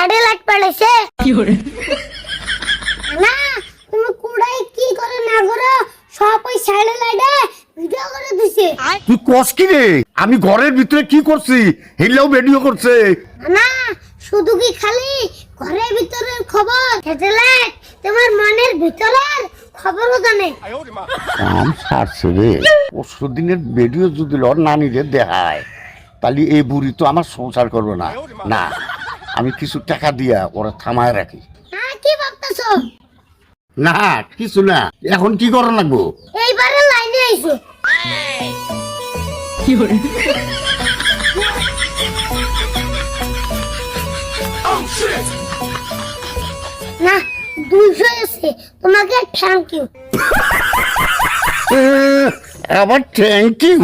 Satellite পাঠাইছে না তুমি কুড়াই কি করে না করো সব ওই স্যাটেলাইটে ভিডিও করে দিছে। তুই কস কি রে? আমি ঘরের ভিতরে কি করছি হেলেও ভিডিও করছে। না শুধু কি খালি ঘরের ভিতরের খবর, স্যাটেলাইট তোমার মনের ভিতরের খবরও জানে। কাম ছাড়ছে রে। পরশু দিনের ভিডিও যদি লর নানিরে দেখায় তাহলে এই বুড়ি তো আমার সংসার করবে না। না আমি কিছু টাকা দিয়া ওরা থামায় রাখি। হ্যাঁ কি ভাবতেছো? না কিছু না, এখন কি করা লাগবো? এইবারে লাইনে আইছো। না 200 আছে, তোমাকে থ্যাংক ইউ। আবার থ্যাংক ইউ।